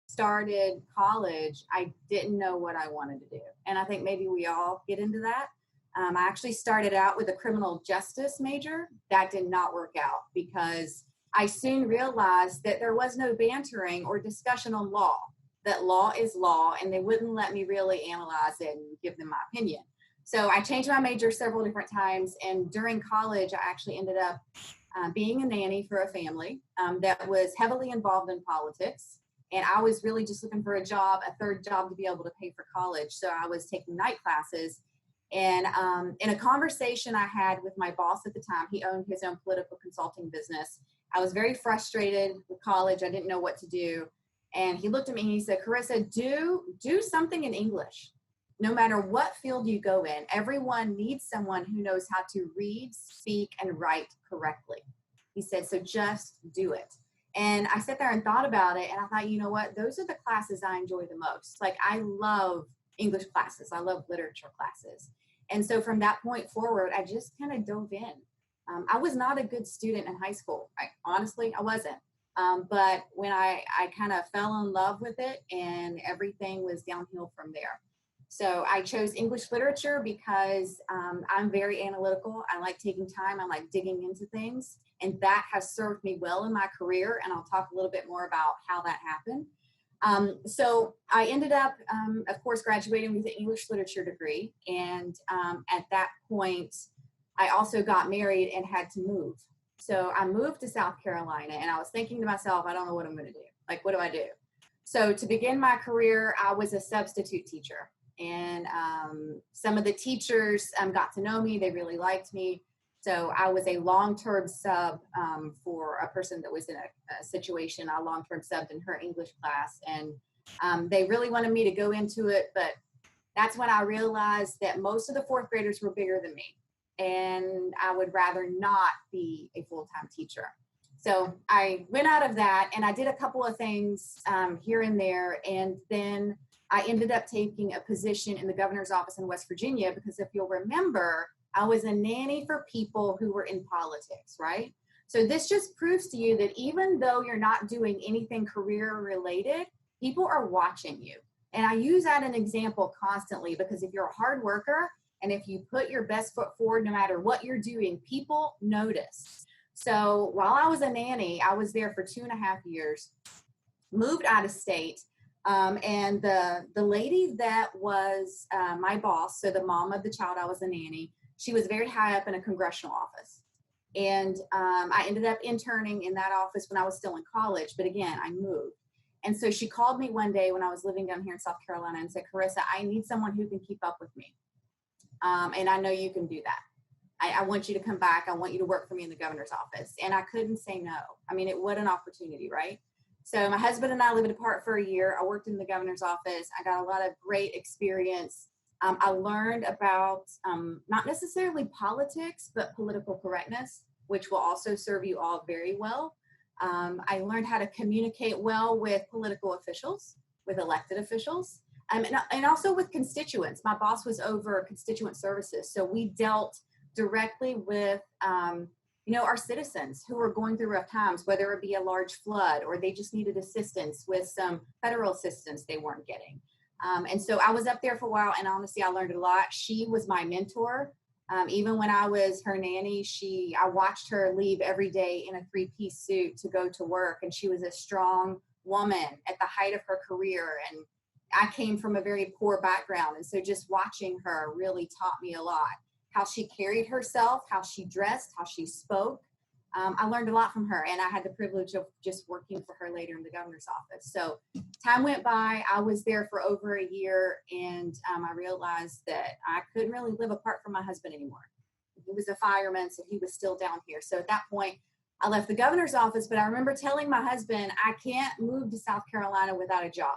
started college, I didn't know what I wanted to do. And I think maybe we all get into that. I actually started out with a criminal justice major. That did not work out because I soon realized that there was no bantering or discussion on law, that law is law, and they wouldn't let me really analyze it and give them my opinion. So I changed my major several different times. And during college, I actually ended up being a nanny for a family that was heavily involved in politics. And I was really just looking for a job, a third job to be able to pay for college. So I was taking night classes. And in a conversation I had with my boss at the time, he owned his own political consulting business. I was very frustrated with college. I didn't know what to do. And he looked at me and he said, Carissa, do something in English. No matter what field you go in, everyone needs someone who knows how to read, speak, and write correctly. He said, so just do it. And I sat there and thought about it. And I thought, you know what? Those are the classes I enjoy the most. Like, I love English classes. I love literature classes. And so from that point forward, I just kind of dove in. I was not a good student in high school. Honestly, I wasn't. But when I kind of fell in love with it, and everything was downhill from there. So I chose English literature because I'm very analytical. I like taking time. I like digging into things. And that has served me well in my career. And I'll talk a little bit more about how that happened. So I ended up, of course, graduating with an English literature degree. And at that point, I also got married and had to move. So I moved to South Carolina, and I was thinking to myself, I don't know what I'm going to do. Like, what do I do? So to begin my career, I was a substitute teacher. And some of the teachers got to know me. They really liked me. So I was a long-term sub for a person that was in a situation. I long-term subbed in her English class. And they really wanted me to go into it. But that's when I realized that most of the fourth graders were bigger than me. And I would rather not be a full-time teacher. So I went out of that, and I did a couple of things here and there. And then I ended up taking a position in the governor's office in West Virginia, because if you'll remember, I was a nanny for people who were in politics, right? So this just proves to you that even though you're not doing anything career related, people are watching you. And I use that as an example constantly, because if you're a hard worker and if you put your best foot forward, no matter what you're doing, people notice. So while I was a nanny, I was there for 2.5 years, moved out of state. And the lady that was my boss, so the mom of the child I was a nanny, she was very high up in a congressional office. And I ended up interning in that office when I was still in college. But again, I moved. And so she called me one day when I was living down here in South Carolina and said, Carissa, I need someone who can keep up with me. And I know you can do that. I want you to come back. I want you to work for me in the governor's office. And I couldn't say no. I mean, what an opportunity, right? So my husband and I lived apart for a year. I worked in the governor's office. I got a lot of great experience. I learned about not necessarily politics, but political correctness, which will also serve you all very well. I learned how to communicate well with political officials, with elected officials, and also with constituents. My boss was over constituent services. So we dealt directly with our citizens who were going through rough times, whether it be a large flood or they just needed assistance with some federal assistance they weren't getting. And so I was up there for a while, and honestly, I learned a lot. She was my mentor. Even when I was her nanny, I watched her leave every day in a 3-piece suit to go to work. And she was a strong woman at the height of her career. And I came from a very poor background. And so just watching her really taught me a lot. How she carried herself, how she dressed, how she spoke. I learned a lot from her, and I had the privilege of just working for her later in the governor's office. So time went by. I was there for over a year, and I realized that I couldn't really live apart from my husband anymore. He was a fireman, so he was still down here. So at that point, I left the governor's office, but I remember telling my husband, I can't move to South Carolina without a job.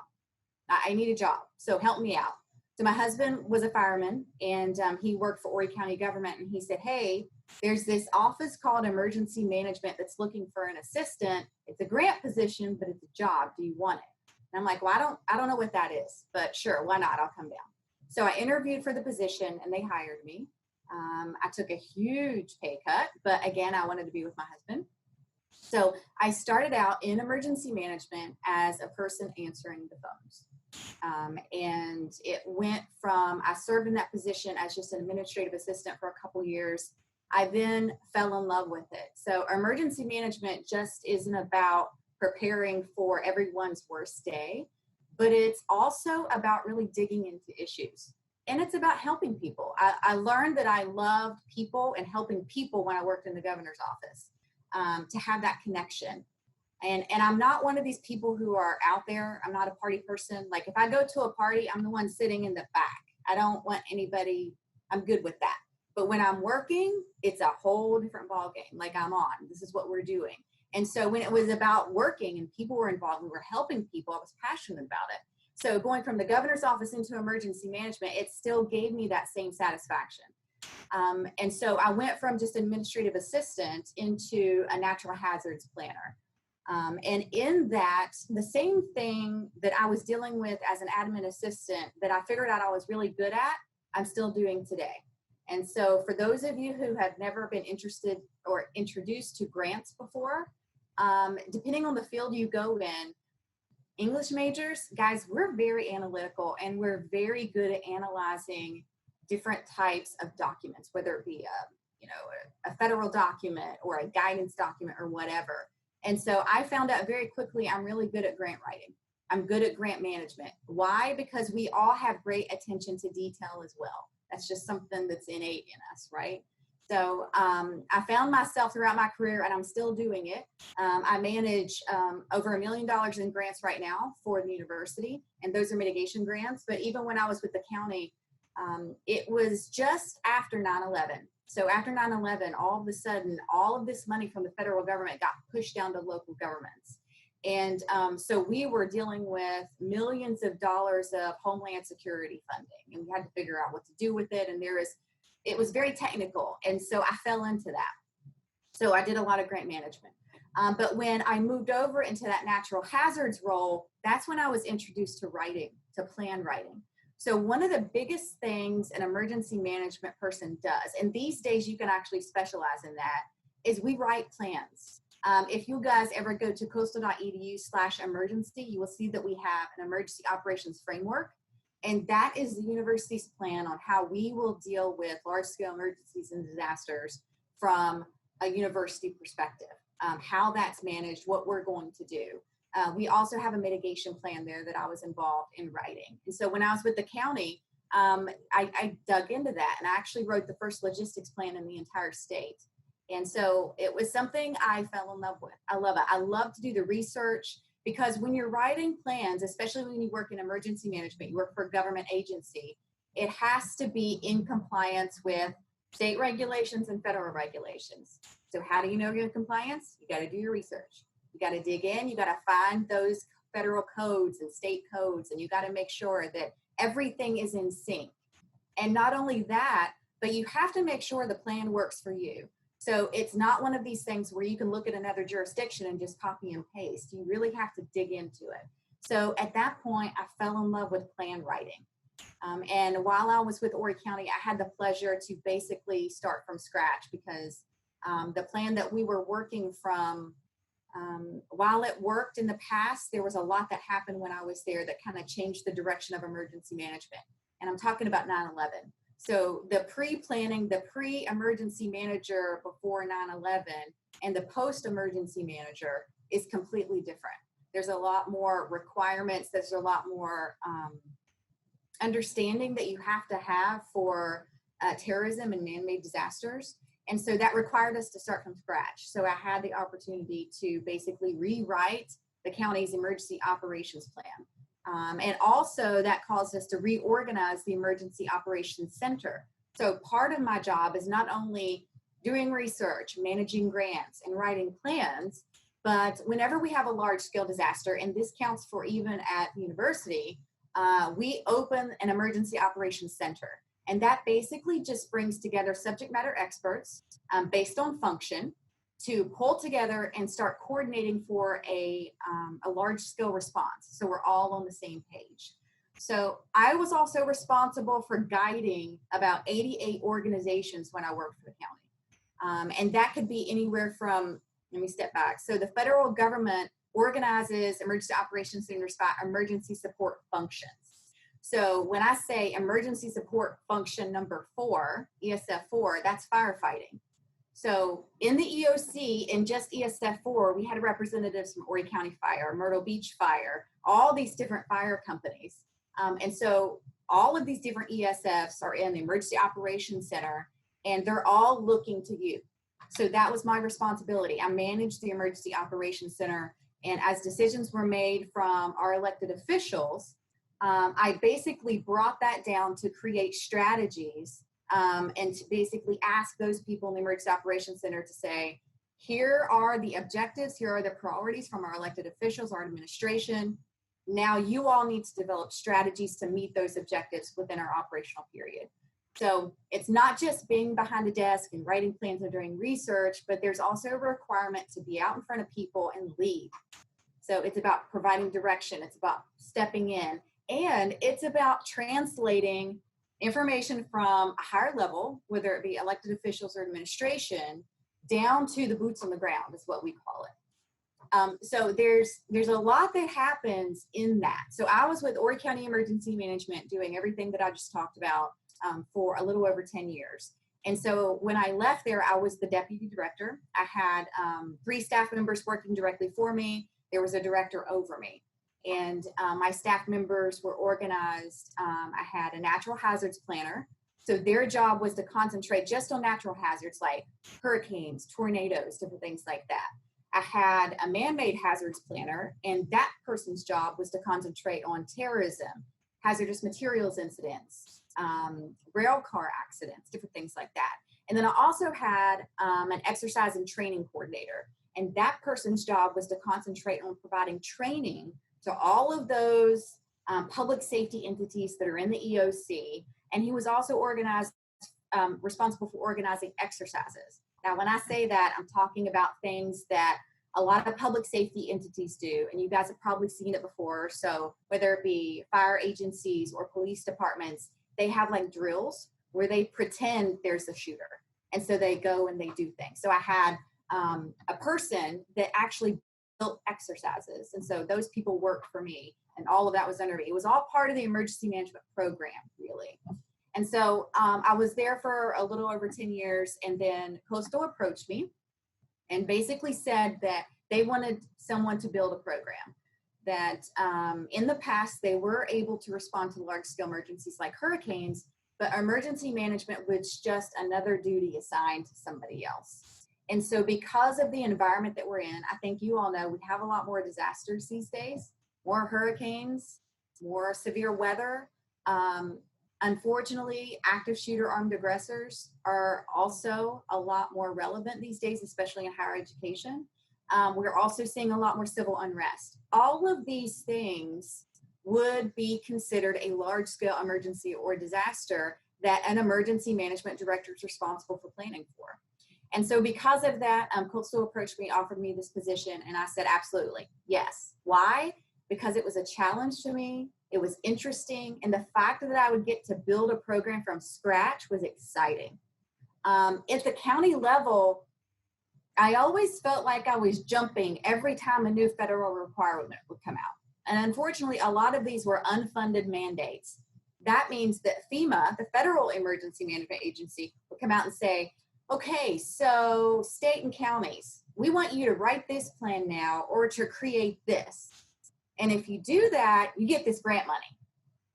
I need a job, so help me out. So my husband was a fireman, and he worked for Horry County government. And he said, hey, there's this office called emergency management that's looking for an assistant. It's a grant position, but it's a job. Do you want it? And I'm like, well, I don't know what that is, but sure, why not? I'll come down. So I interviewed for the position, and they hired me. I took a huge pay cut, but again, I wanted to be with my husband. So I started out in emergency management as a person answering the phones. And it went from, I served in that position as just an administrative assistant for a couple years. I then fell in love with it. So emergency management just isn't about preparing for everyone's worst day, but it's also about really digging into issues. And it's about helping people. I learned that I loved people and helping people when I worked in the governor's office, to have that connection. And I'm not one of these people who are out there. I'm not a party person. Like if I go to a party, I'm the one sitting in the back. I don't want anybody, I'm good with that. But when I'm working, it's a whole different ball game. Like I'm on, this is what we're doing. And so when it was about working and people were involved, we were helping people, I was passionate about it. So going from the governor's office into emergency management, it still gave me that same satisfaction. And so I went from just administrative assistant into a natural hazards planner. And in that, the same thing that I was dealing with as an admin assistant that I figured out I was really good at, I'm still doing today. And so for those of you who have never been interested or introduced to grants before, depending on the field you go in, English majors, guys, we're very analytical and we're very good at analyzing different types of documents, whether it be a federal document or a guidance document or whatever. And so I found out very quickly I'm really good at grant writing. I'm good at grant management. Why? Because we all have great attention to detail as well. That's just something that's innate in us, right? So I found myself throughout my career, and I'm still doing it. I manage over $1 million in grants right now for the university, and those are mitigation grants. But even when I was with the county, it was just after 9/11. So after 9/11, all of a sudden, all of this money from the federal government got pushed down to local governments. And so we were dealing with millions of dollars of Homeland Security funding, and we had to figure out what to do with it. And it was very technical. And so I fell into that. So I did a lot of grant management. But when I moved over into that natural hazards role, that's when I was introduced to writing, to plan writing. So one of the biggest things an emergency management person does, and these days you can actually specialize in that, is we write plans. If you guys ever go to coastal.edu/emergency, you will see that we have an emergency operations framework. And that is the university's plan on how we will deal with large-scale emergencies and disasters from a university perspective, how that's managed, what we're going to do. We also have a mitigation plan there that I was involved in writing. And so when I was with the county, I dug into that, and I actually wrote the first logistics plan in the entire state. And so it was something I fell in love with. I love it. I love to do the research, because when you're writing plans, especially when you work in emergency management, you work for a government agency, it has to be in compliance with state regulations and federal regulations. So how do you know you're in compliance? You got to do your research. You got to dig in. You got to find those federal codes and state codes, and you got to make sure that everything is in sync. And not only that, but you have to make sure the plan works for you. So it's not one of these things where you can look at another jurisdiction and just copy and paste. You really have to dig into it. So at that point, I fell in love with plan writing. And while I was with Horry County, I had the pleasure to basically start from scratch, because the plan that we were working from, while it worked in the past, there was a lot that happened when I was there that kind of changed the direction of emergency management. And I'm talking about 9/11. So the pre-planning, the pre-emergency manager before 9/11 and the post-emergency manager is completely different. There's a lot more requirements. There's a lot more understanding that you have to have for terrorism and man-made disasters. And so that required us to start from scratch. So I had the opportunity to basically rewrite the county's emergency operations plan. And also that caused us to reorganize the Emergency Operations Center. So part of my job is not only doing research, managing grants, and writing plans, but whenever we have a large-scale disaster, and this counts for even at the university, we open an Emergency Operations Center. And that basically just brings together subject matter experts based on function to pull together and start coordinating for a large-scale response. So we're all on the same page. So I was also responsible for guiding about 88 organizations when I worked for the county. And that could be anywhere from let me step back. So the federal government organizes emergency operations and emergency support functions. So when I say emergency support function number 4, ESF 4, that's firefighting. So in the EOC, in just ESF 4, we had representatives from Horry County Fire, Myrtle Beach Fire, all these different fire companies. And so all of these different ESFs are in the Emergency Operations Center, and they're all looking to you. So that was my responsibility. I managed the Emergency Operations Center, and as decisions were made from our elected officials, I basically brought that down to create strategies and to basically ask those people in the Emergency Operations Center to say, here are the objectives, here are the priorities from our elected officials, our administration. Now you all need to develop strategies to meet those objectives within our operational period. So it's not just being behind the desk and writing plans or doing research, but there's also a requirement to be out in front of people and lead. So it's about providing direction, it's about stepping in, and it's about translating information from a higher level, whether it be elected officials or administration, down to the boots on the ground is what we call it. So there's a lot that happens in that. So I was with Horry County Emergency Management doing everything that I just talked about for a little over 10 years. And so when I left there, I was the deputy director. I had 3 staff members working directly for me. There was a director over me. And my staff members were organized. I had a natural hazards planner. So their job was to concentrate just on natural hazards like hurricanes, tornadoes, different things like that. I had a man-made hazards planner, and that person's job was to concentrate on terrorism, hazardous materials incidents, rail car accidents, different things like that. And then I also had an exercise and training coordinator, and that person's job was to concentrate on providing training to all of those public safety entities that are in the EOC. And he was also responsible for organizing exercises. Now, when I say that, I'm talking about things that a lot of public safety entities do, and you guys have probably seen it before. So whether it be fire agencies or police departments, they have like drills where they pretend there's a shooter. And so they go and they do things. So I had a person that actually built exercises. And so those people worked for me, and all of that was under me. It was all part of the emergency management program, really. And so I was there for a little over 10 years, and then Coastal approached me and basically said that they wanted someone to build a program, that in the past they were able to respond to large-scale emergencies like hurricanes, but emergency management was just another duty assigned to somebody else. And so because of the environment that we're in, I think you all know we have a lot more disasters these days, more hurricanes, more severe weather. Unfortunately, active shooter armed aggressors are also a lot more relevant these days, especially in higher education. We're also seeing a lot more civil unrest. All of these things would be considered a large-scale emergency or disaster that an emergency management director is responsible for planning for. And so because of that, Coastal approached me, offered me this position, and I said, absolutely, yes. Why? Because it was a challenge to me. It was interesting. And the fact that I would get to build a program from scratch was exciting. At the county level, I always felt like I was jumping every time a new federal requirement would come out. And unfortunately, a lot of these were unfunded mandates. That means that FEMA, the Federal Emergency Management Agency, would come out and say, okay, so state and counties, we want you to write this plan now or to create this. And if you do that, you get this grant money.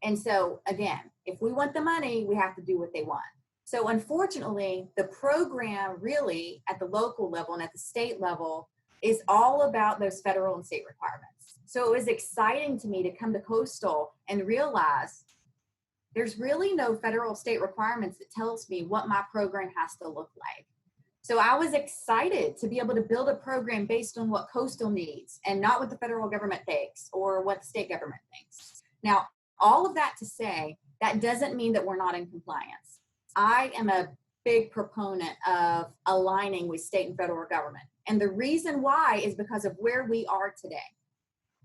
And so again, if we want the money, we have to do what they want. So unfortunately, the program really at the local level and at the state level is all about those federal and state requirements. So it was exciting to me to come to Coastal and realize there's really no federal state requirements that tells me what my program has to look like. So I was excited to be able to build a program based on what Coastal needs and not what the federal government thinks or what the state government thinks. Now, all of that to say, that doesn't mean that we're not in compliance. I am a big proponent of aligning with state and federal government. And the reason why is because of where we are today.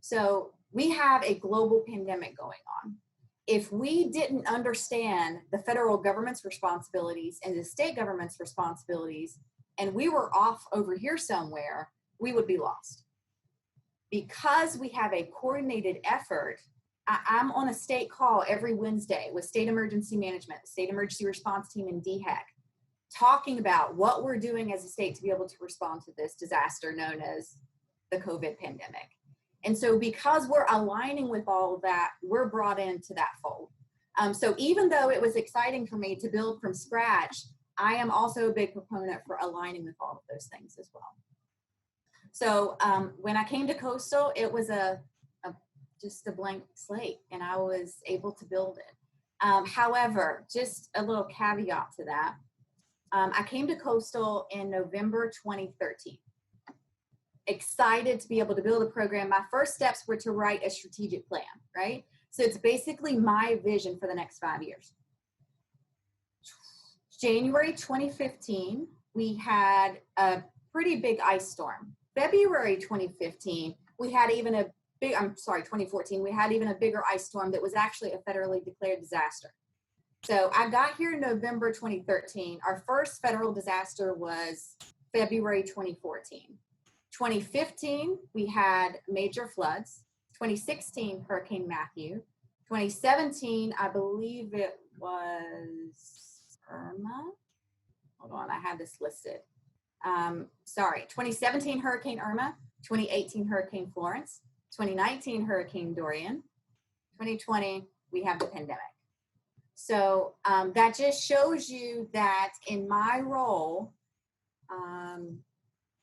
So we have a global pandemic going on. If we didn't understand the federal government's responsibilities and the state government's responsibilities, and we were off over here somewhere, we would be lost. Because we have a coordinated effort, I'm on a state call every Wednesday with state emergency management, state emergency response team, and DHEC, talking about what we're doing as a state to be able to respond to this disaster known as the COVID pandemic. And so because we're aligning with all of that, we're brought into that fold. So even though it was exciting for me to build from scratch, I am also a big proponent for aligning with all of those things as well. So when I came to Coastal, it was just a blank slate, and I was able to build it. However, just a little caveat to that. I came to Coastal in November 2013. Excited to be able to build a program. My first steps were to write a strategic plan, right? So it's basically my vision for the next 5 years. January 2015, we had a pretty big ice storm. February 2015, we had even a big, 2014, we had even a bigger ice storm that was actually a federally declared disaster. So I got here in November 2013. Our first federal disaster was February 2014. 2015, we had major floods. 2016, Hurricane Matthew. 2017, I believe it was Irma. Hold on, I have this listed. 2017 Hurricane Irma, 2018 Hurricane Florence, 2019 Hurricane Dorian, 2020, we have the pandemic. So that just shows you that in my role,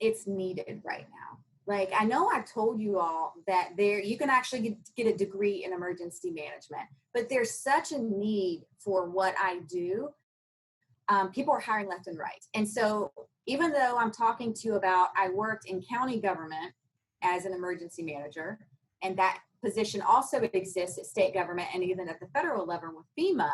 it's needed right now. Like, I know I've told you all that you can actually get a degree in emergency management, but there's such a need for what I do. People are hiring left and right. And so even though I'm talking to you about, I worked in county government as an emergency manager, and that position also exists at state government and even at the federal level with FEMA,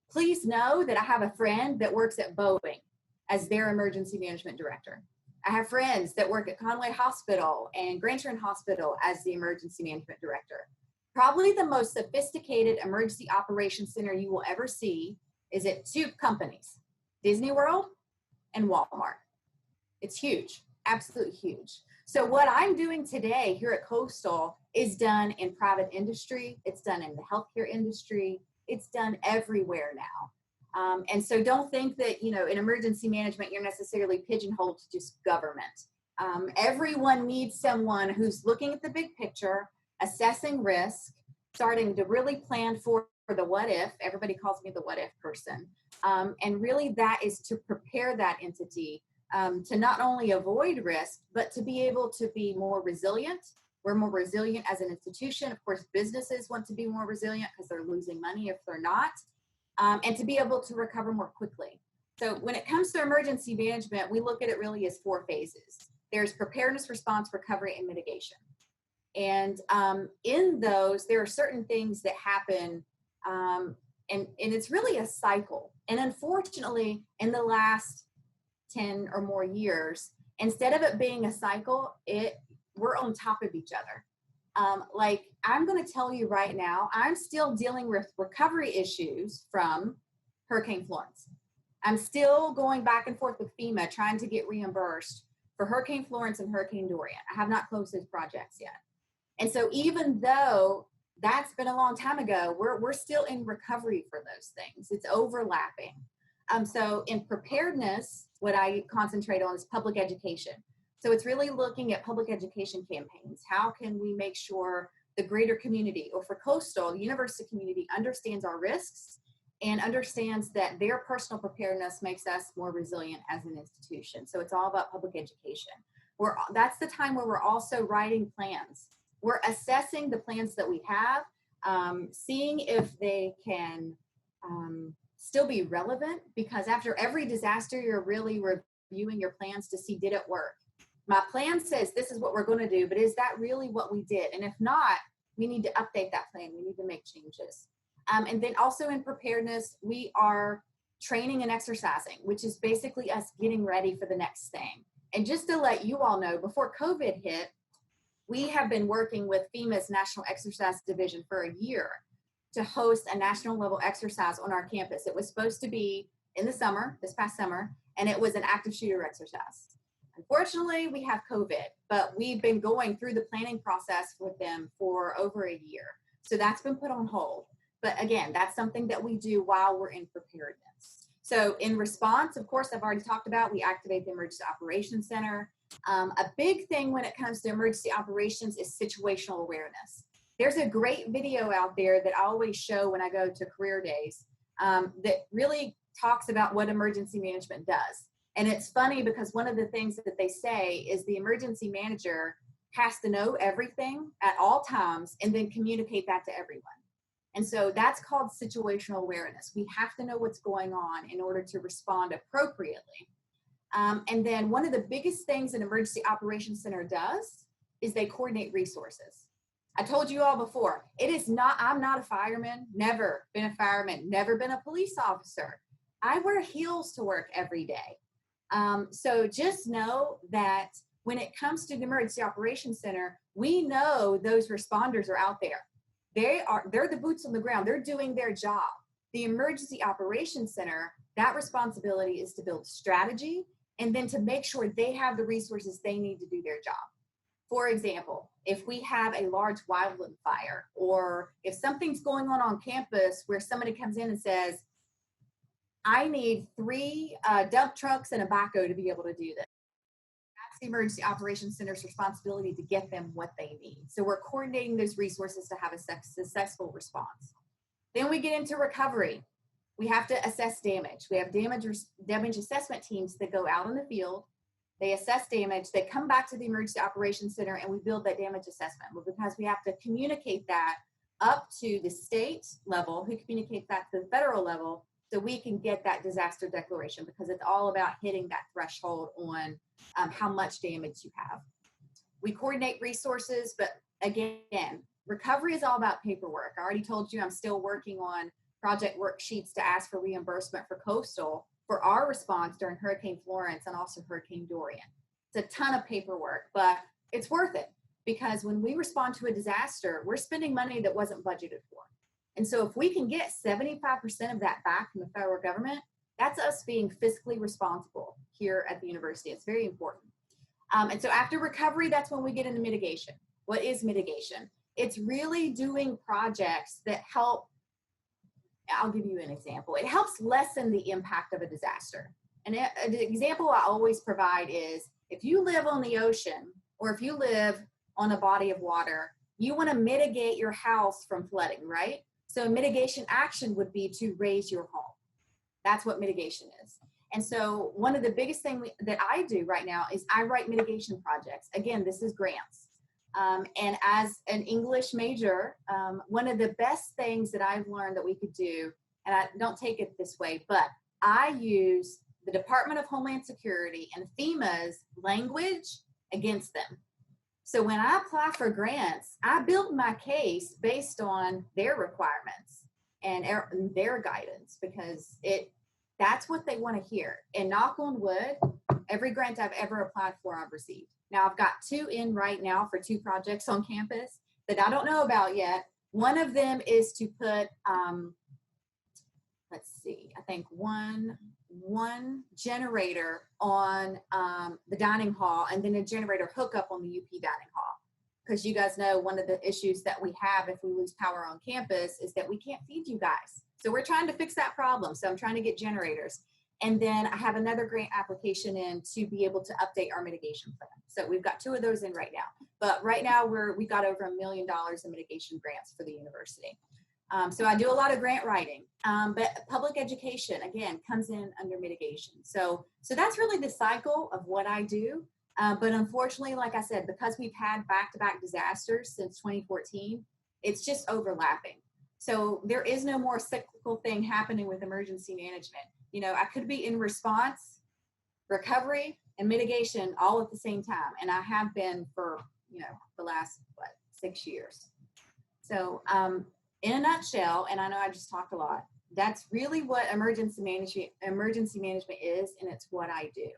please know that I have a friend that works at Boeing as their emergency management director. I have friends that work at Conway Hospital and Grantland Hospital as the emergency management director. Probably the most sophisticated emergency operations center you will ever see is at two companies, Disney World and Walmart. It's huge, absolutely huge. So what I'm doing today here at Coastal is done in private industry. It's done in the healthcare industry. It's done everywhere now. And so don't think that, in emergency management, you're necessarily pigeonholed to just government. Everyone needs someone who's looking at the big picture, assessing risk, starting to really plan for the what if. Everybody calls me the what if person. And really that is to prepare that entity to not only avoid risk, but to be able to be more resilient. We're more resilient as an institution. Of course, businesses want to be more resilient because they're losing money if they're not, and to be able to recover more quickly. So when it comes to emergency management, we look at it really as 4 phases. There's preparedness, response, recovery, and mitigation. And in those, there are certain things that happen, and it's really a cycle. And unfortunately, in the last 10 or more years, instead of it being a cycle, we're on top of each other. Like, I'm going to tell you right now, I'm still dealing with recovery issues from Hurricane Florence. I'm still going back and forth with FEMA trying to get reimbursed for Hurricane Florence and Hurricane Dorian. I have not closed those projects yet. And so even though that's been a long time ago, we're still in recovery for those things. It's overlapping. So in preparedness, what I concentrate on is public education. So it's really looking at public education campaigns. How can we make sure the greater community, or for Coastal, the university community, understands our risks and understands that their personal preparedness makes us more resilient as an institution. So it's all about public education. That's the time where we're also writing plans. We're assessing the plans that we have, seeing if they can still be relevant, because after every disaster, you're really reviewing your plans to see, did it work? My plan says this is what we're going to do, but is that really what we did? And if not, we need to update that plan. We need to make changes. And then also in preparedness, we are training and exercising, which is basically us getting ready for the next thing. And just to let you all know, before COVID hit, we have been working with FEMA's National Exercise Division for a year to host a national level exercise on our campus. It was supposed to be in the summer, this past summer, and it was an active shooter exercise. Unfortunately, we have COVID, but we've been going through the planning process with them for over a year. So that's been put on hold. But again, that's something that we do while we're in preparedness. So in response, of course, I've already talked about, we activate the Emergency Operations Center. A big thing when it comes to emergency operations is situational awareness. There's a great video out there that I always show when I go to career days that really talks about what emergency management does. And it's funny because one of the things that they say is the emergency manager has to know everything at all times and then communicate that to everyone. And so that's called situational awareness. We have to know what's going on in order to respond appropriately. And then one of the biggest things an emergency operations center does is they coordinate resources. I told you all before, I'm not a fireman, never been a fireman, never been a police officer. I wear heels to work every day. So just know that when it comes to the Emergency Operations Center, we know those responders are out there. They're the boots on the ground. They're doing their job. The Emergency Operations Center, that responsibility is to build strategy and then to make sure they have the resources they need to do their job. For example, if we have a large wildland fire, or if something's going on campus where somebody comes in and says, I need 3 dump trucks and a backhoe to be able to do this. That's the Emergency Operations Center's responsibility to get them what they need. So we're coordinating those resources to have a successful response. Then we get into recovery. We have to assess damage. We have damage assessment teams that go out in the field. They assess damage. They come back to the Emergency Operations Center and we build that damage assessment because we have to communicate that up to the state level, who communicates that to the federal level, so we can get that disaster declaration, because it's all about hitting that threshold on how much damage you have. We coordinate resources, but again, recovery is all about paperwork. I already told you I'm still working on project worksheets to ask for reimbursement for coastal for our response during Hurricane Florence and also Hurricane Dorian. It's a ton of paperwork, but it's worth it, because when we respond to a disaster, we're spending money that wasn't budgeted for. And so if we can get 75% of that back from the federal government, that's us being fiscally responsible here at the university. It's very important. And so after recovery, that's when we get into mitigation. What is mitigation? It's really doing projects that help. I'll give you an example. It helps lessen the impact of a disaster. And an example I always provide is, if you live on the ocean or if you live on a body of water, you want to mitigate your house from flooding, right? So mitigation action would be to raise your home. That's what mitigation is. And so one of the biggest things that I do right now is I write mitigation projects. Again, this is grants. And as an English major, one of the best things that I've learned that we could do, and I don't take it this way, but I use the Department of Homeland Security and FEMA's language against them. So when I apply for grants, I build my case based on their requirements and their guidance, because that's what they want to hear. And knock on wood, every grant I've ever applied for, I've received. Now I've got 2 in right now for 2 projects on campus that I don't know about yet. One of them is to put, let's see, I think one generator on the dining hall, and then a generator hookup on the UP dining hall. Because you guys know one of the issues that we have if we lose power on campus is that we can't feed you guys. So we're trying to fix that problem. So I'm trying to get generators. And then I have another grant application in to be able to update our mitigation plan. So we've got 2 of those in right now. But right now we got over $1 million in mitigation grants for the university. So I do a lot of grant writing, but public education, again, comes in under mitigation. So that's really the cycle of what I do. But unfortunately, like I said, because we've had back-to-back disasters since 2014, it's just overlapping. So there is no more cyclical thing happening with emergency management. You know, I could be in response, recovery, and mitigation all at the same time. And I have been for, the last, 6 years. So in a nutshell, and I know I just talked a lot, that's really what emergency management is, and it's what I do.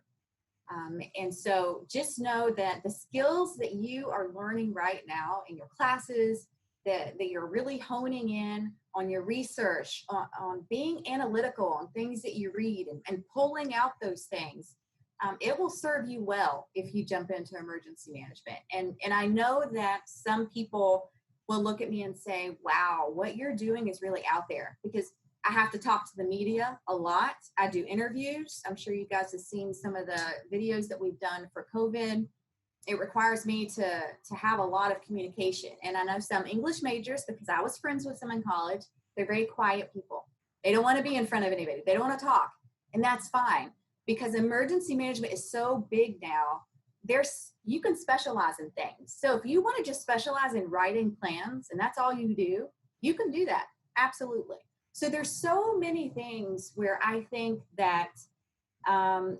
And so just know that the skills that you are learning right now in your classes, that you're really honing in on your research, on being analytical on things that you read and pulling out those things. it will serve you well if you jump into emergency management. And I know that some people will look at me and say, wow, what you're doing is really out there, because I have to talk to the media a lot. I do interviews. I'm sure you guys have seen some of the videos that we've done for COVID. It requires me to have a lot of communication. And I know some English majors, because I was friends with them in college, they're very quiet people. They don't want to be in front of anybody. They don't want to talk. And that's fine, because emergency management is so big now. You can specialize in things. So if you want to just specialize in writing plans and that's all you do, you can do that. Absolutely. So there's so many things where I think that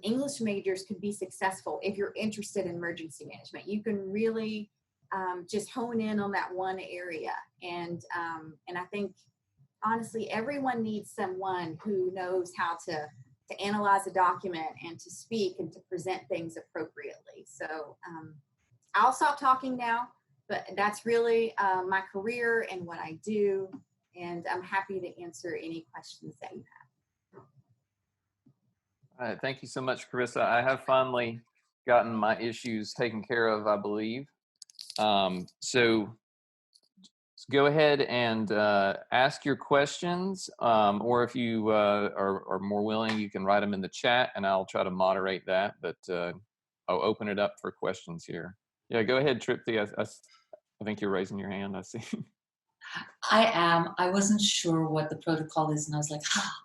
English majors could be successful if you're interested in emergency management. You can really just hone in on that one area. And I think, honestly, everyone needs someone who knows how to analyze a document and to speak and to present things appropriately. So I'll stop talking now, but that's really my career and what I do. And I'm happy to answer any questions that you have. All right, thank you so much, Carissa. I have finally gotten my issues taken care of, I believe. So go ahead and ask your questions, or if you are more willing, you can write them in the chat and I'll try to moderate that, but I'll open it up for questions here. Yeah, go ahead, Tripti. I think you're raising your hand, I see. I am. I wasn't sure what the protocol is, and I was like,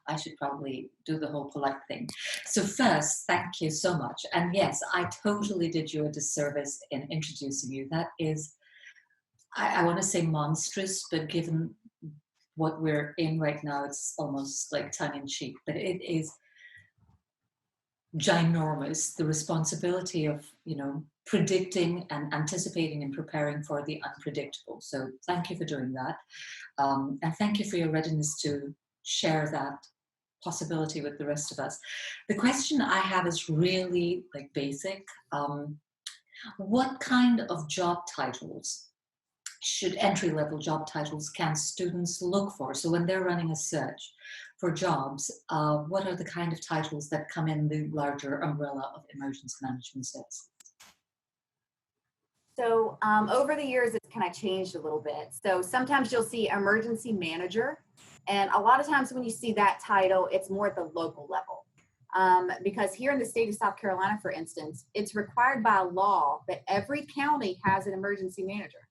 I should probably do the whole polite thing. So first, thank you so much. And yes, I totally did you a disservice in introducing you. That is, I want to say monstrous, but given what we're in right now, it's almost like tongue-in-cheek. But it is ginormous, the responsibility of, predicting and anticipating and preparing for the unpredictable. So thank you for doing that. And thank you for your readiness to share that possibility with the rest of us. The question I have is really like basic. What kind of job titles entry-level job titles can students look for? So when they're running a search for jobs, what are the kind of titles that come in the larger umbrella of emergency management services? So over the years, it's kind of changed a little bit. So sometimes you'll see emergency manager. And a lot of times when you see that title, it's more at the local level. Because here in the state of South Carolina, for instance, it's required by law that every county has an emergency manager.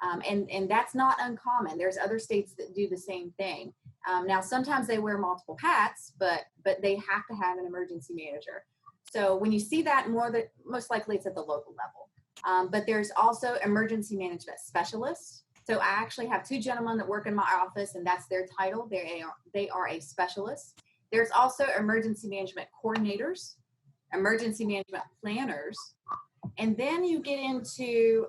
And that's not uncommon. There's other states that do the same thing. Now, sometimes they wear multiple hats, but they have to have an emergency manager. So when you see that, most likely it's at the local level. But there's also emergency management specialists. So I actually have two gentlemen that work in my office, and that's their title. They are a specialist. There's also emergency management coordinators, emergency management planners, and then you get into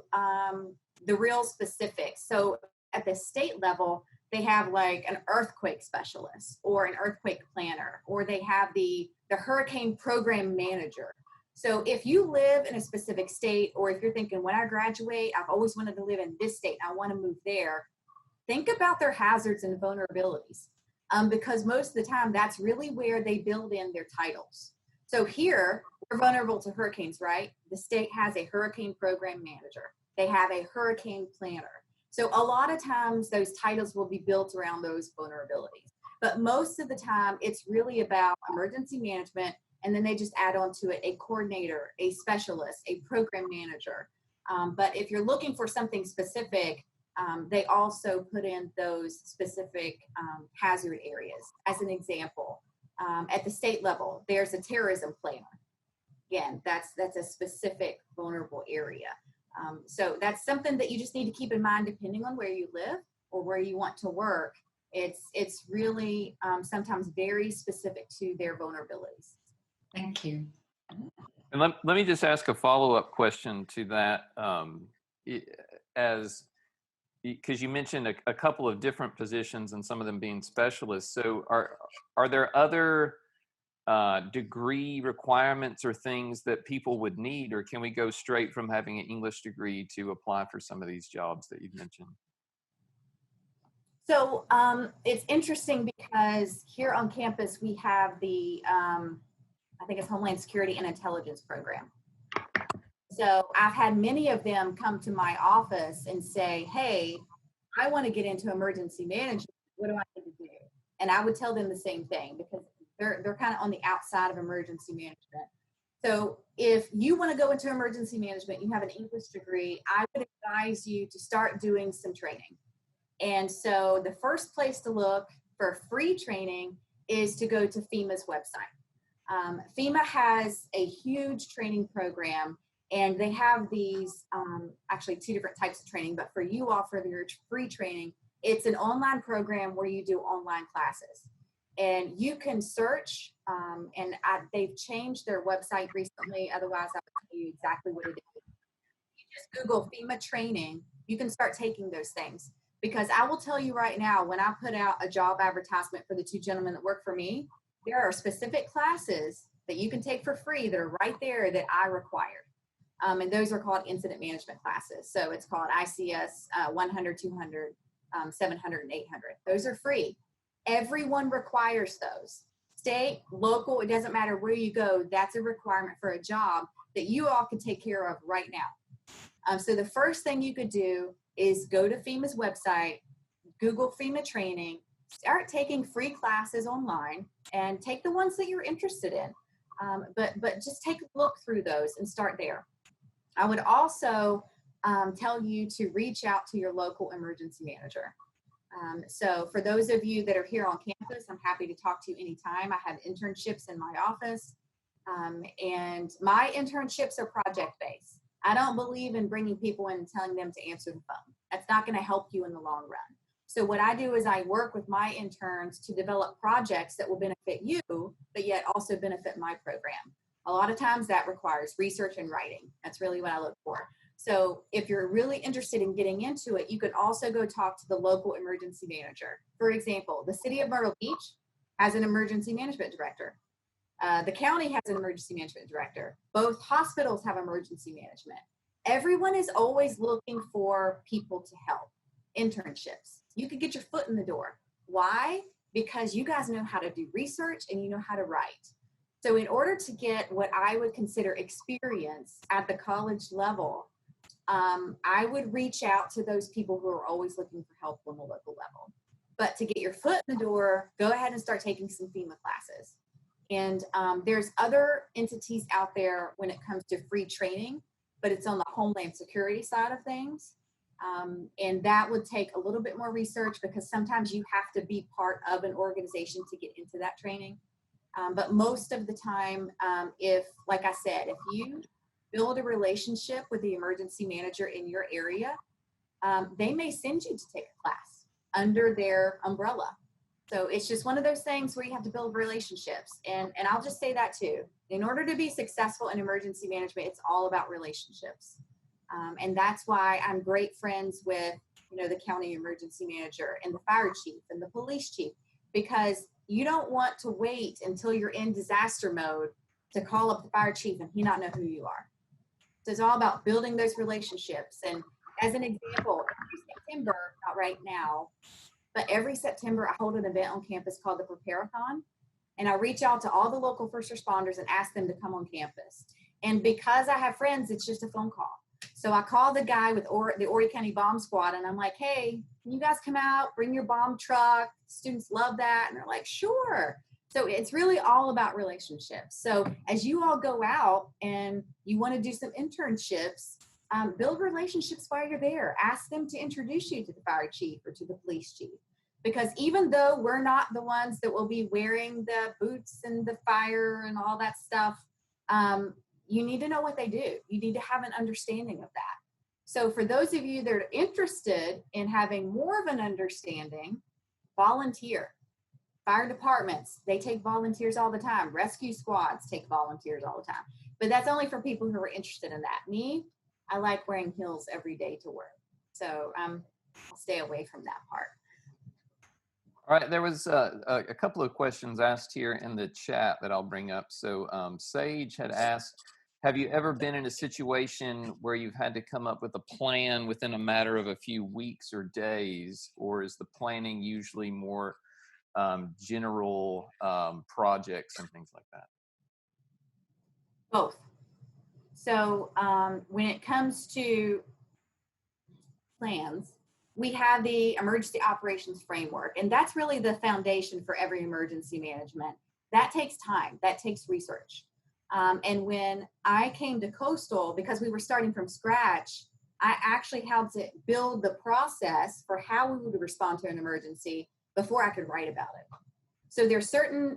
the real specifics. So at the state level, they have like an earthquake specialist or an earthquake planner, or they have the hurricane program manager. So if you live in a specific state, or if you're thinking, when I graduate, I've always wanted to live in this state, I want to move there, think about their hazards and vulnerabilities, because most of the time that's really where they build in their titles. So here, we're vulnerable to hurricanes, right? The state has a hurricane program manager. They have a hurricane planner. So a lot of times those titles will be built around those vulnerabilities. But most of the time, it's really about emergency management, and then they just add on to it a coordinator, a specialist, a program manager. But if you're looking for something specific, they also put in those specific hazard areas. As an example, at the state level, there's a terrorism planner. Again, that's a specific vulnerable area. So that's something that you just need to keep in mind depending on where you live or where you want to work. It's really sometimes very specific to their vulnerabilities. Thank you. And let me just ask a follow-up question to that, because you mentioned a couple of different positions and some of them being specialists. So are there other degree requirements or things that people would need, or can we go straight from having an English degree to apply for some of these jobs that you've mentioned? So it's interesting because here on campus we have the I think it's Homeland Security and Intelligence program. So I've had many of them come to my office and say, hey, I want to get into emergency management. What do I need to do? And I would tell them the same thing because they're kind of on the outside of emergency management. So if you want to go into emergency management, you have an English degree, I would advise you to start doing some training. And so the first place to look for free training is to go to FEMA's website. FEMA has a huge training program, and they have these, actually 2 different types of training, but for you all, for your free training, it's an online program where you do online classes. And you can search, they've changed their website recently, otherwise I will tell you exactly what it is. You just Google FEMA training, you can start taking those things. Because I will tell you right now, when I put out a job advertisement for the 2 gentlemen that work for me, there are specific classes that you can take for free that are right there that I required. And those are called incident management classes. So it's called ICS 100, 200, 700, and 800. Those are free. Everyone requires those. State, local, it doesn't matter where you go. That's a requirement for a job that you all can take care of right now. So the first thing you could do is go to FEMA's website, Google FEMA training, start taking free classes online, and take the ones that you're interested in. But just take a look through those and start there. I would also tell you to reach out to your local emergency manager. So for those of you that are here on campus, I'm happy to talk to you anytime. I have internships in my office, and my internships are project-based. I don't believe in bringing people in and telling them to answer the phone. That's not going to help you in the long run. So what I do is I work with my interns to develop projects that will benefit you, but yet also benefit my program. A lot of times that requires research and writing. That's really what I look for. So if you're really interested in getting into it, you can also go talk to the local emergency manager. For example, the city of Myrtle Beach has an emergency management director. The county has an emergency management director. Both hospitals have emergency management. Everyone is always looking for people to help. Internships. You could get your foot in the door. Why? Because you guys know how to do research and you know how to write. So in order to get what I would consider experience at the college level, I would reach out to those people who are always looking for help on the local level. But to get your foot in the door, go ahead and start taking some FEMA classes. And there's other entities out there when it comes to free training, but it's on the Homeland Security side of things. And that would take a little bit more research because sometimes you have to be part of an organization to get into that training. But most of the time, if, like I said, if you build a relationship with the emergency manager in your area, they may send you to take a class under their umbrella. So it's just one of those things where you have to build relationships. And I'll just say that too. In order to be successful in emergency management, it's all about relationships. And that's why I'm great friends with, the county emergency manager and the fire chief and the police chief, because you don't want to wait until you're in disaster mode to call up the fire chief and he not know who you are. So it's all about building those relationships. And as an example, every September, not right now, but every September I hold an event on campus called the Prepare-a-thon. And I reach out to all the local first responders and ask them to come on campus. And because I have friends, it's just a phone call. So I call the guy with the Horry County Bomb Squad and I'm like, hey, can you guys come out, bring your bomb truck? Students love that. And they're like, sure. So it's really all about relationships. So as you all go out and you want to do some internships, build relationships while you're there. Ask them to introduce you to the fire chief or to the police chief. Because even though we're not the ones that will be wearing the boots and the fire and all that stuff, you need to know what they do. You need to have an understanding of that. So for those of you that are interested in having more of an understanding, volunteer. Fire departments, they take volunteers all the time. Rescue squads take volunteers all the time. But that's only for people who are interested in that. Me, I like wearing heels every day to work. So I'll stay away from that part. All right, there was a couple of questions asked here in the chat that I'll bring up. So Sage had asked, have you ever been in a situation where you've had to come up with a plan within a matter of a few weeks or days, or is the planning usually more general projects and things like that? Both. So when it comes to plans, we have the emergency operations framework, and that's really the foundation for every emergency management. That takes time, that takes research. And when I came to Coastal, because we were starting from scratch, I actually helped it build the process for how we would respond to an emergency before I could write about it. So there's certain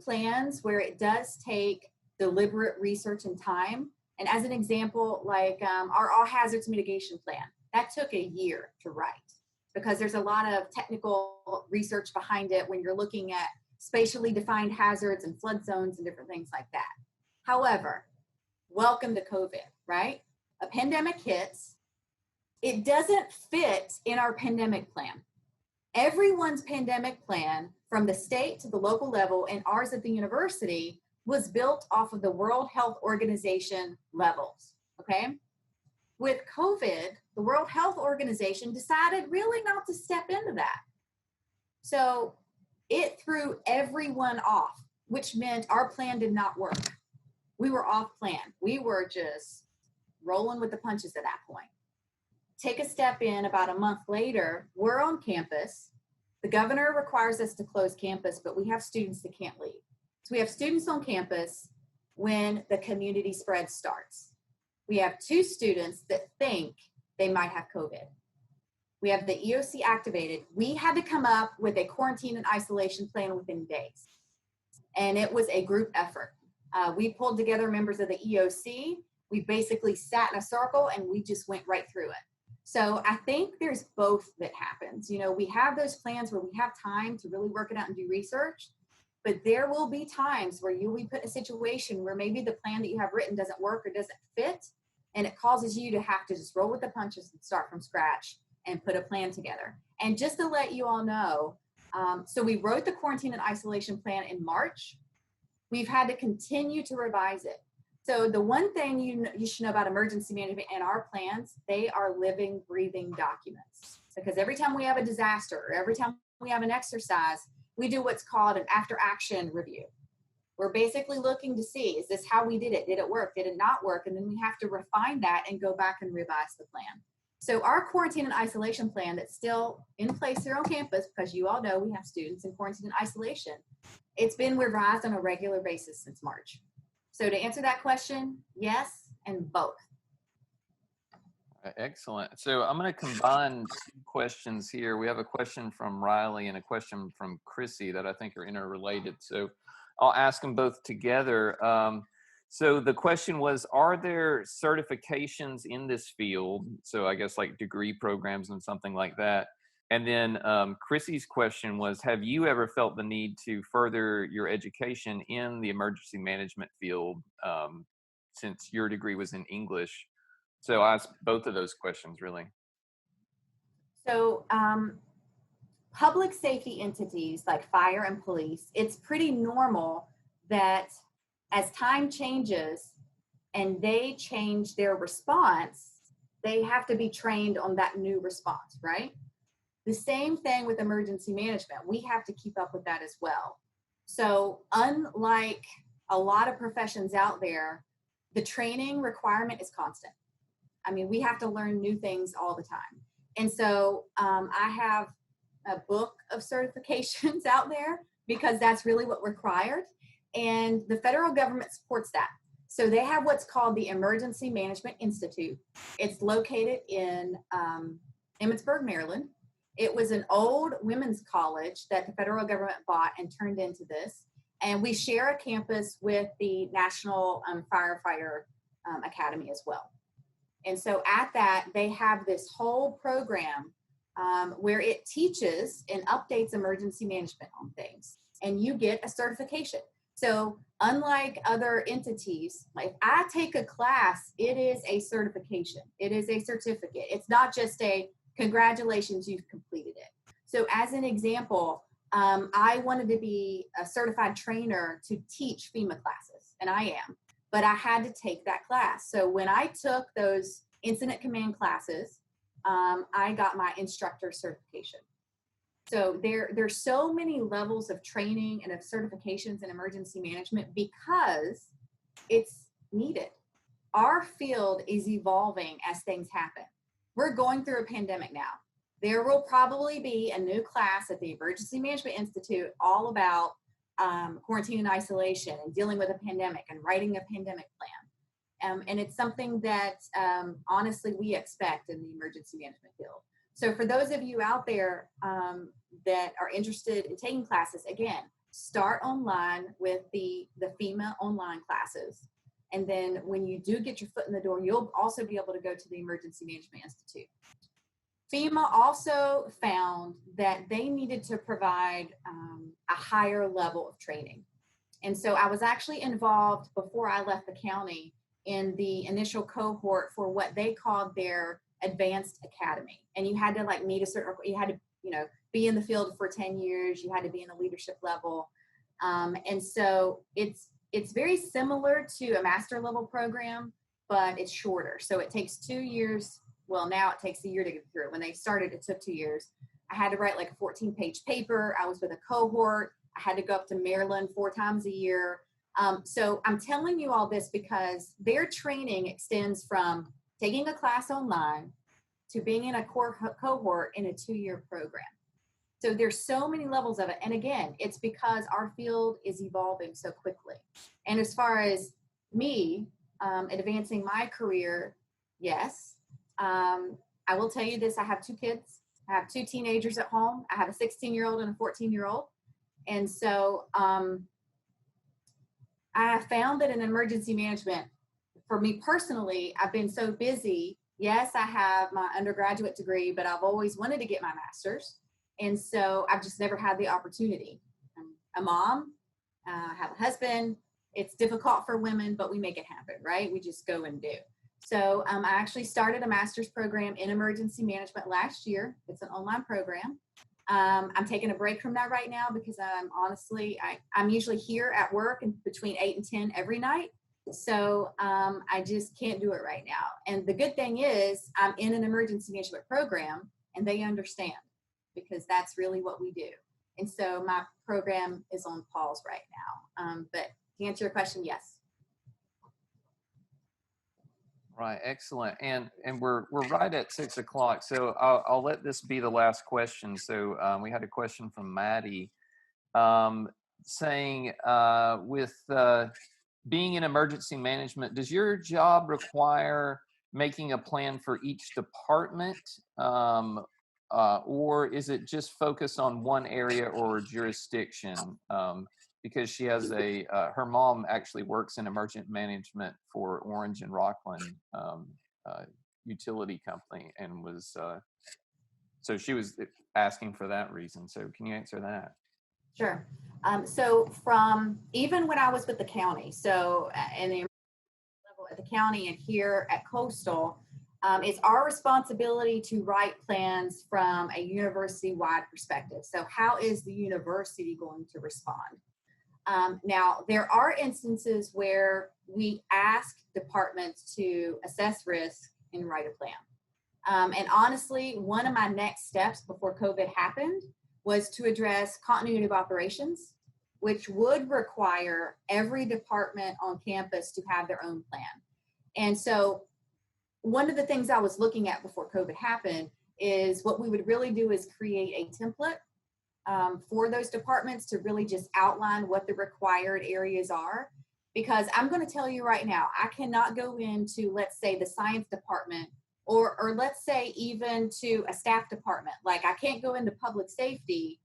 plans where it does take deliberate research and time. And as an example, like our all hazards mitigation plan, that took a year to write because there's a lot of technical research behind it when you're looking at spatially defined hazards and flood zones and different things like that. However, welcome to COVID, right? A pandemic hits. It doesn't fit in our pandemic plan. Everyone's pandemic plan from the state to the local level and ours at the university was built off of the World Health Organization levels, okay? With COVID, the World Health Organization decided really not to step into that. So it threw everyone off, which meant our plan did not work. We were off plan. We were just rolling with the punches at that point. Take a step in about a month later, we're on campus. The governor requires us to close campus, but we have students that can't leave. So we have students on campus when the community spread starts. We have 2 students that think they might have COVID. We have the EOC activated. We had to come up with a quarantine and isolation plan within days. And it was a group effort. We pulled together members of the EOC. We basically sat in a circle and we just went right through it. So I think there's both that happens. You know, we have those plans where we have time to really work it out and do research, but there will be times where you'll be put in a situation where maybe the plan that you have written doesn't work or doesn't fit, and it causes you to have to just roll with the punches and start from scratch and put a plan together. And just to let you all know, so we wrote the quarantine and isolation plan in March. We've had to continue to revise it. So the one thing you should know about emergency management and our plans, they are living, breathing documents. Because every time we have a disaster or every time we have an exercise, we do what's called an after action review. We're basically looking to see, is this how we did it? Did it work? Did it not work? And then we have to refine that and go back and revise the plan. So our quarantine and isolation plan that's still in place here on campus, because you all know we have students in quarantine and isolation, it's been revised on a regular basis since March. So to answer that question, yes, and both. Excellent. So I'm going to combine 2 questions here. We have a question from Riley and a question from Chrissy that I think are interrelated. So I'll ask them both together. So the question was, are there certifications in this field? So I guess like degree programs and something like that. And then Chrissy's question was, have you ever felt the need to further your education in the emergency management field since your degree was in English? So I asked both of those questions, really. So public safety entities like fire and police, it's pretty normal that as time changes and they change their response, they have to be trained on that new response, right? The same thing with emergency management. We have to keep up with that as well. So unlike a lot of professions out there, the training requirement is constant. I mean, we have to learn new things all the time. And so I have a book of certifications out there because that's really what required. And the federal government supports that. So they have what's called the Emergency Management Institute. It's located in Emmitsburg, Maryland. It was an old women's college that the federal government bought and turned into this. And we share a campus with the National Firefighter Academy as well. And so at that, they have this whole program where it teaches and updates emergency management on things. And you get a certification. So unlike other entities, like if I take a class, it is a certification. It is a certificate. It's not just a congratulations, you've completed it. So as an example, I wanted to be a certified trainer to teach FEMA classes, and I am, but I had to take that class. So when I took those incident command classes, I got my instructor certification. So there's so many levels of training and of certifications in emergency management because it's needed. Our field is evolving as things happen. We're going through a pandemic now. There will probably be a new class at the Emergency Management Institute all about quarantine and isolation and dealing with a pandemic and writing a pandemic plan. And it's something that honestly we expect in the emergency management field. So for those of you out there that are interested in taking classes, again, start online with the FEMA online classes. And then when you do get your foot in the door, you'll also be able to go to the Emergency Management Institute. FEMA also found that they needed to provide a higher level of training. And so I was actually involved before I left the county in the initial cohort for what they called their advanced academy. And you had to like meet a certain, you had to, be in the field for 10 years, you had to be in a leadership level. And so it's very similar to a master level program, but it's shorter. So it takes 2 years. Well, now it takes a year to get through it. When they started, it took 2 years. I had to write like a 14-page paper. I was with a cohort. I had to go up to Maryland 4 times a year. So I'm telling you all this because their training extends from taking a class online to being in a core cohort in a 2-year program. So there's so many levels of it. And again, it's because our field is evolving so quickly. And as far as me advancing my career, yes. I will tell you this, I have 2 kids. I have 2 teenagers at home. I have a 16-year-old and a 14-year-old. And so I have found that in emergency management, for me personally, I've been so busy. Yes, I have my undergraduate degree, but I've always wanted to get my master's. And so I've just never had the opportunity. I'm a mom, I have a husband. It's difficult for women, but we make it happen, right? We just go and do. So I actually started a master's program in emergency management last year. It's an online program. I'm taking a break from that right now because I'm usually here at work and between 8 and 10 every night. So I just can't do it right now. And the good thing is I'm in an emergency management program and they understand because that's really what we do. And so my program is on pause right now. But to answer your question, yes. Right, excellent. And we're right at 6 o'clock. So I'll let this be the last question. So we had a question from Maddie saying with being in emergency management, does your job require making a plan for each department? Or is it just focused on one area or jurisdiction? Because she has her mom actually works in emergent management for Orange and Rockland utility company and was, so she was asking for that reason. So can you answer that? Sure. So from even when I was with the county, so in the level at the county and here at Coastal, it's our responsibility to write plans from a university-wide perspective. So how is the university going to respond? Now, there are instances where we ask departments to assess risk and write a plan. And honestly, one of my next steps before COVID happened was to address continuity of operations, which would require every department on campus to have their own plan. And so one of the things I was looking at before COVID happened is what we would really do is create a template for those departments to really just outline what the required areas are. Because I'm going to tell you right now, I cannot go into, let's say, the science department or let's say even to a staff department. Like I can't go into public safety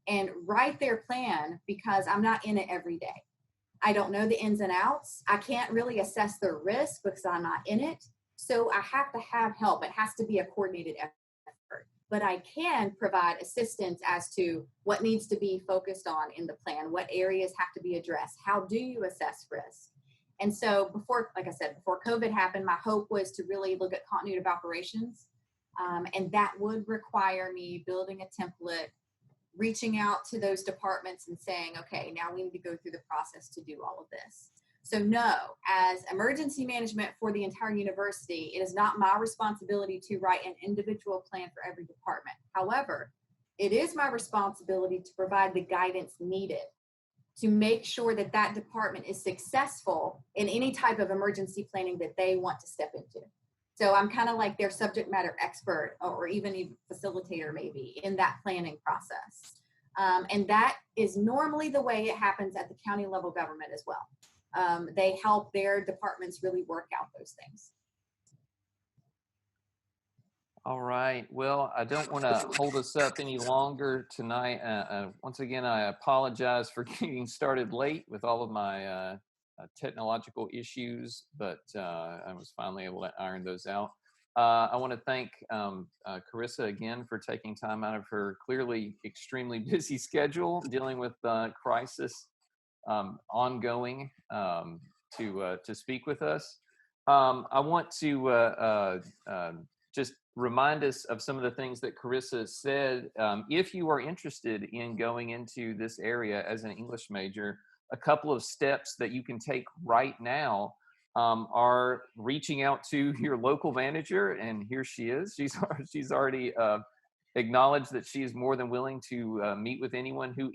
and write their plan because I'm not in it every day. I don't know the ins and outs. I can't really assess the risk because I'm not in it. So I have to have help. It has to be a coordinated effort. But I can provide assistance as to what needs to be focused on in the plan, what areas have to be addressed, how do you assess risk? And so before, like I said, before COVID happened, my hope was to really look at continuity of operations. And that would require me building a template, reaching out to those departments and saying, okay, now we need to go through the process to do all of this. So no, as emergency management for the entire university, it is not my responsibility to write an individual plan for every department. However, it is my responsibility to provide the guidance needed to make sure that that department is successful in any type of emergency planning that they want to step into. So I'm kind of like their subject matter expert, or even a facilitator maybe in that planning process. And that is normally the way it happens at the county level government as well. They help their departments really work out those things. All right. Well, I don't want to hold us up any longer tonight. Once again, I apologize for getting started late with all of my technological issues, but I was finally able to iron those out. I want to thank Carissa again for taking time out of her clearly extremely busy schedule dealing with crisis ongoing to speak with us. I want to just remind us of some of the things that Carissa said. If you are interested in going into this area as an English major, a couple of steps that you can take right now are reaching out to your local manager, and here she is. She's already acknowledged that she is more than willing to meet with anyone who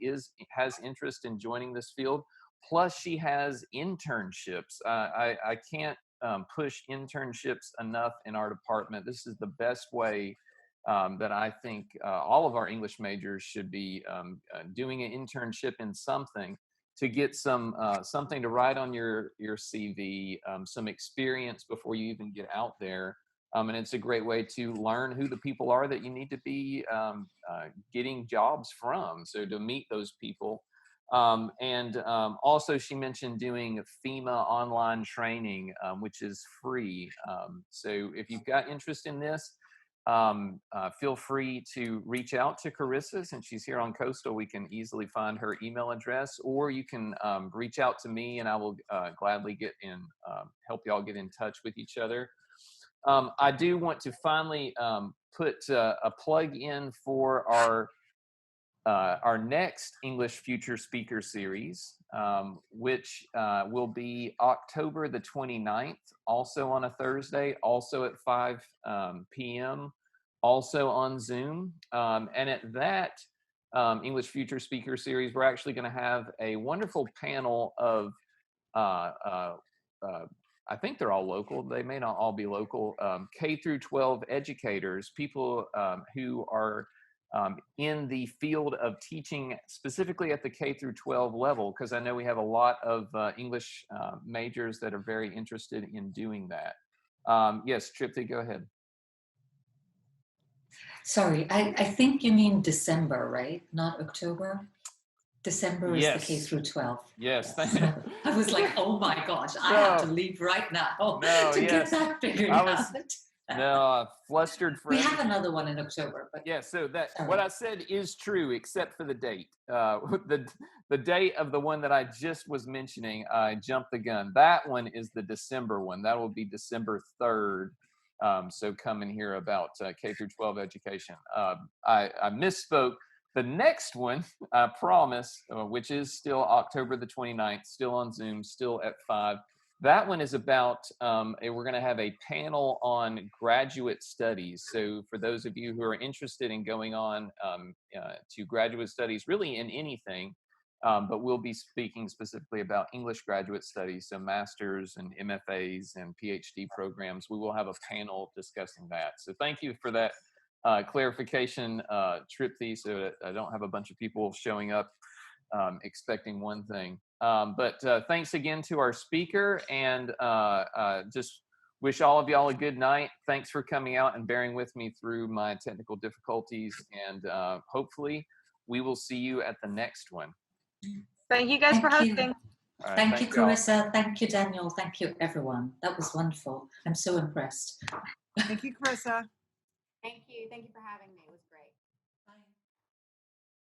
has interest in joining this field. Plus, she has internships. I can't push internships enough in our department. This is the best way that I think all of our English majors should be doing an internship in something to get something to write on your CV, some experience before you even get out there. And it's a great way to learn who the people are that you need to be getting jobs from. So to meet those people. Also she mentioned doing FEMA online training, which is free. So if you've got interest in this, feel free to reach out to Carissa. Since she's here on Coastal, we can easily find her email address, or you can reach out to me and I will gladly help y'all get in touch with each other. I do want to finally put a plug in for our next English Future Speaker Series, which will be October the 29th, also on a Thursday, also at 5 p.m., also on Zoom. And at that English Future Speaker Series, we're actually going to have a wonderful panel of, I think they're all local. They may not all be local. K through 12 educators, people who are in the field of teaching specifically at the K through 12 level, because I know we have a lot of English majors that are very interested in doing that. Yes, Tripti, go ahead. Sorry, I think you mean December, right? Not October? December is the K through 12. Yes. I was like, oh my gosh, I have to leave right now to get that figured out. No, flustered for we have another one in October. But yeah, so what I said is true, except for the date. The date of the one that I just was mentioning, I jumped the gun. That one is the December one. That will be December 3rd. So come and hear about K through 12 education. I misspoke. The next one, I promise, which is still October the 29th, still on Zoom, still at 5. That one is about, we're going to have a panel on graduate studies. So for those of you who are interested in going on to graduate studies, really in anything, but we'll be speaking specifically about English graduate studies, so masters and MFAs and PhD programs. We will have a panel discussing that. So thank you for that clarification, Tripti, so that I don't have a bunch of people showing up expecting one thing. But thanks again to our speaker, and just wish all of y'all a good night. Thanks for coming out and bearing with me through my technical difficulties, and hopefully we will see you at the next one. Thank you guys for hosting. Right, thank you, Carissa. Thank you, Daniel. Thank you, everyone. That was wonderful. I'm so impressed. Thank you, Carissa. Thank you. Thank you for having me. It was great.